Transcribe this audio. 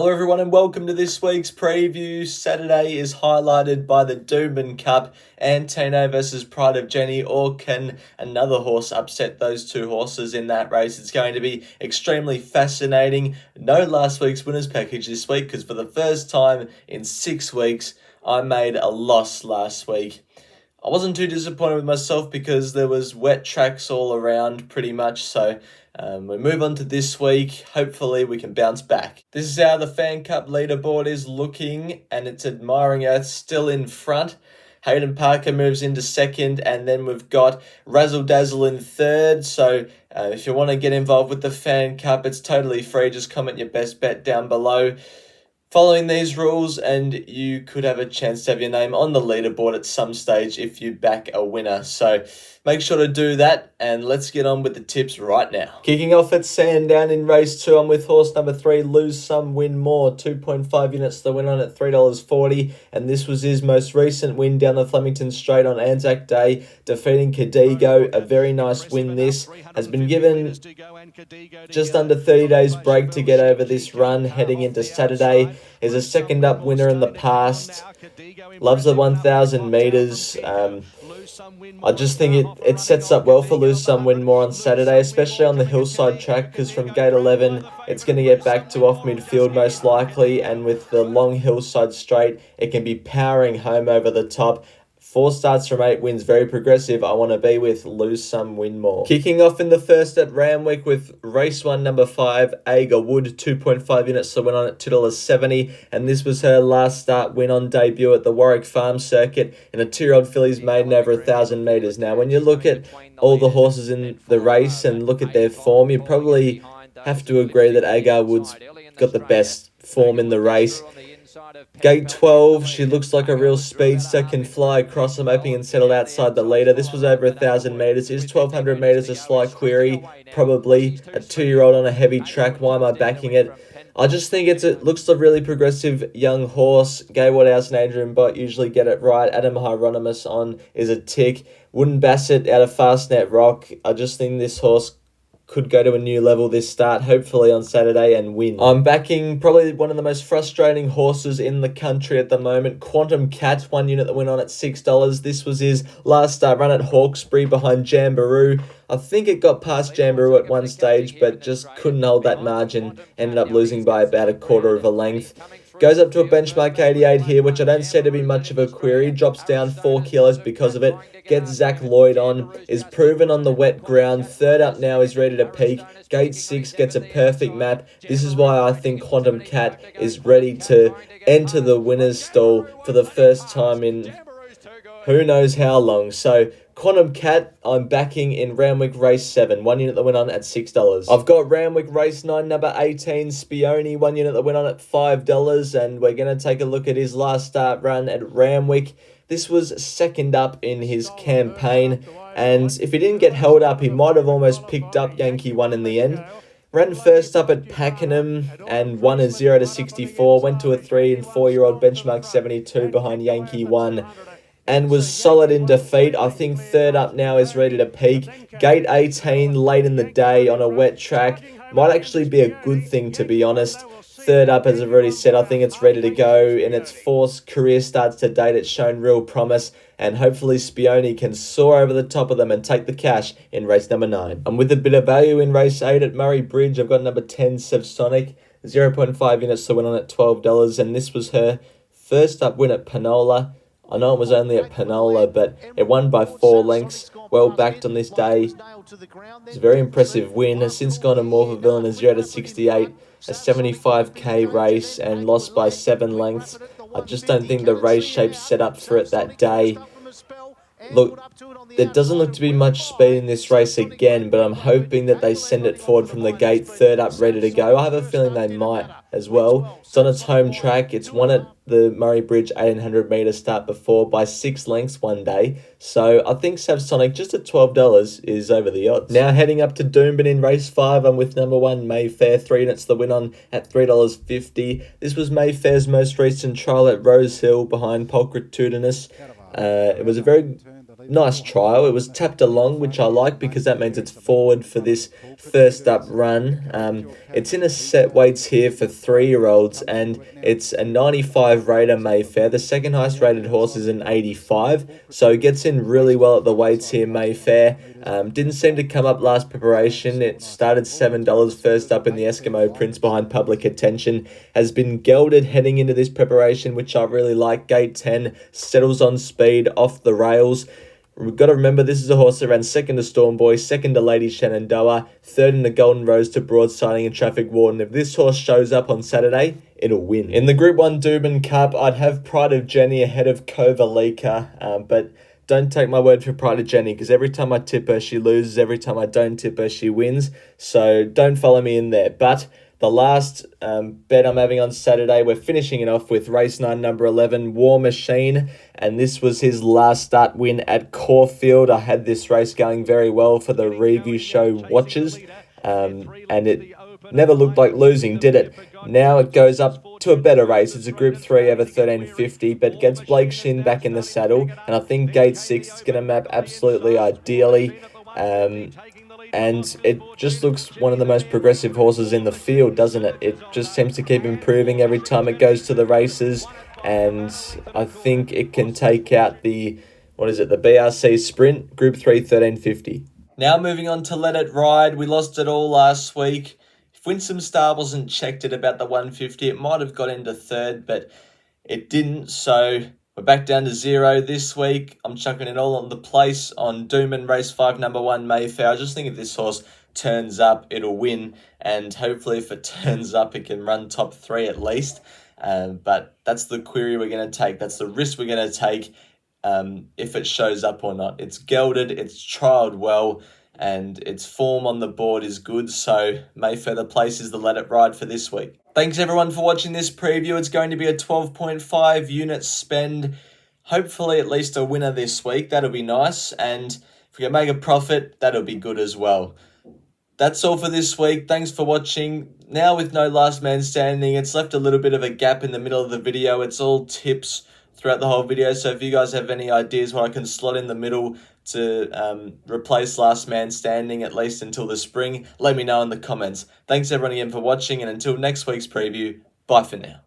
Hello everyone and welcome to this week's preview. Saturday is highlighted by the Doomben Cup, Antino versus Pride of Jenny, or can another horse upset those two horses in that race? It's going to be extremely fascinating. No last week's winners package this week because for the first time in 6 weeks, I made a loss last week. I wasn't too disappointed with myself because there was wet tracks all around pretty much, so we move on to this week. Hopefully we can bounce back. This is how the Fan Cup leaderboard is looking, and it's Admiring Earth still in front. Hayden Parker moves into second, and then we've got Razzle Dazzle in third. So if you want to get involved with the Fan Cup, it's totally free. Just comment your best bet down below. Following these rules, and you could have a chance to have your name on the leaderboard at some stage if you back a winner. So make sure to do that, and let's get on with the tips right now. Kicking off at Sandown in race 2, I'm with horse number 3, Lose Some, Win More. 2.5 units the win on at $3.40, and this was his most recent win down the Flemington Straight on Anzac Day, defeating Cadigo. A very nice win this. Has been given just under 30 days break to get over this run heading into Saturday. Is a second up winner in the past. Loves the 1,000 metres. I just think it sets up well for Lose Some, Win More on Saturday, especially on the hillside track, because from gate 11, it's going to get back to off midfield most likely, and with the long hillside straight, it can be powering home over the top. 4 starts from 8 wins, very progressive. I want to be with Lose Some, Win More. Kicking off in the first at Randwick with race 1, number 5, Aga Wood. 2.5 units, so went on at $2.70. And this was her last start win on debut at the Warwick Farm Circuit in a 2-year-old filly's maiden over 1,000 metres. Now, when you look at all the horses in the race and look at their form, you probably have to agree that Aga Wood's got the best form in the race. Gate 12, she looks like a real speedster, can fly across the mapping and settle outside the leader. This was over 1,000 metres. Is 1,200 metres a slight query? Probably. A 2-year-old on a heavy track. Why am I backing it? I just think it looks a really progressive young horse. Gay Waterhouse and Adrian Bott usually get it right. Adam Hieronymus on is a tick. Wooden Bassett out of Fastnet Rock. I just think this horse could go to a new level this start, hopefully on Saturday, and win. I'm backing probably one of the most frustrating horses in the country at the moment, Quantum Cat, 1 unit that went on at $6. This was his last start run at Hawkesbury behind Jamboree. I think it got past Jamboree at one stage, but just couldn't hold that margin. Ended up losing by about a quarter of a length. Goes up to a benchmark 88 here, which I don't see to be much of a query. Drops down 4 kilos because of it. Gets Zach Lloyd on. Is proven on the wet ground. Third up now is ready to peak. Gate 6 gets a perfect map. This is why I think Quantum Cat is ready to enter the winner's stall for the first time in who knows how long. So Quantum Cat, I'm backing in Randwick race 7, 1 unit that went on at $6. I've got Randwick race 9, number 18, Spioni, 1 unit that went on at $5, and we're going to take a look at his last start run at Randwick. This was second up in his campaign, and if he didn't get held up, he might have almost picked up Yankee 1 in the end. Ran first up at Pakenham and won a 0-64, went to a 3 and 4-year-old benchmark 72 behind Yankee 1. And was solid in defeat. I think third up now is ready to peak. Gate 18 late in the day on a wet track might actually be a good thing, to be honest. Third up, as I've already said, I think it's ready to go. In its 4th career starts to date, it's shown real promise, and hopefully Spioni can soar over the top of them and take the cash in race number 9. I'm with a bit of value in race 8 at Murray Bridge. I've got number 10, Sevsonic, 0.5 units, so went on at $12, and this was her first up win at Panola. I know it was only at Panola, but it won by 4 lengths. Well backed on this day. It's a very impressive win. Has since gone to Morphettville in a 0-68, a 75k race, and lost by 7 lengths. I just don't think the race shape's set up for it that day. Look, there doesn't look to be much speed in this race again, but I'm hoping that they send it forward from the gate, third up, ready to go. I have a feeling they might as well. It's on its home track. It's won at the Murray Bridge 1800 metre start before by 6 lengths one day. So I think Savsonic just at $12 is over the odds. Now heading up to Doomben in race 5, I'm with number 1 Mayfair, 3 units the win on at $3.50. This was Mayfair's most recent trial at Rose Hill behind Pulchritudinous. It was a very nice trial. It was tapped along, which I like because that means it's forward for this first up run. It's in a set weights here for 3-year-olds, and it's a 95 rater Mayfair. The second highest rated horse is an 85, so it gets in really well at the weights here, Mayfair. Didn't seem to come up last preparation. It started $7 first up in the Eskimo Prince behind Public Attention. Has been gelded heading into this preparation, which I really like. Gate 10 settles on speed off the rails. We've got to remember this is a horse that ran second to Storm Boy, second to Lady Shenandoah, third in the Golden Rose to Broadsiding and Traffic Warden. If this horse shows up on Saturday, it'll win. In the Group 1 Doomben Cup, I'd have Pride of Jenny ahead of Kovalika, but don't take my word for Pride of Jenny, because every time I tip her, she loses. Every time I don't tip her, she wins. So don't follow me in there. But the last bet I'm having on Saturday, we're finishing it off with race 9, number 11, War Machine. And this was his last start win at Caulfield. I had this race going very well for the review show watchers. And it never looked like losing, did it? Now it goes up to a better race. It's a Group 3 over 1350, but gets Blake Shin back in the saddle. And I think Gate 6 is going to map absolutely ideally. And it just looks one of the most progressive horses in the field, doesn't it? It just seems to keep improving every time it goes to the races. And I think it can take out the BRC Sprint, Group 3, 1350. Now moving on to Let It Ride. We lost it all last week. If Winsome Star wasn't checked at about the 150, it might have got into third, but it didn't. So we're back down to 0 this week. I'm chucking it all on the place on Doomben race 5, number 1, Mayfair. I just think if this horse turns up, it'll win. And hopefully if it turns up, it can run top 3 at least. But that's the query we're going to take. That's the risk we're going to take if it shows up or not. It's gelded, it's trialled well, and its form on the board is good. So Mayfair, the place is the Let It Ride for this week. Thanks everyone for watching this preview. It's going to be a 12.5 unit spend. Hopefully at least a winner this week. That'll be nice. And if we can make a profit, that'll be good as well. That's all for this week. Thanks for watching. Now with no last man standing, it's left a little bit of a gap in the middle of the video. It's all tips throughout the whole video. So if you guys have any ideas what I can slot in the middle to replace last man standing, at least until the spring, let me know in the comments. Thanks everyone again for watching, and until next week's preview, bye for now.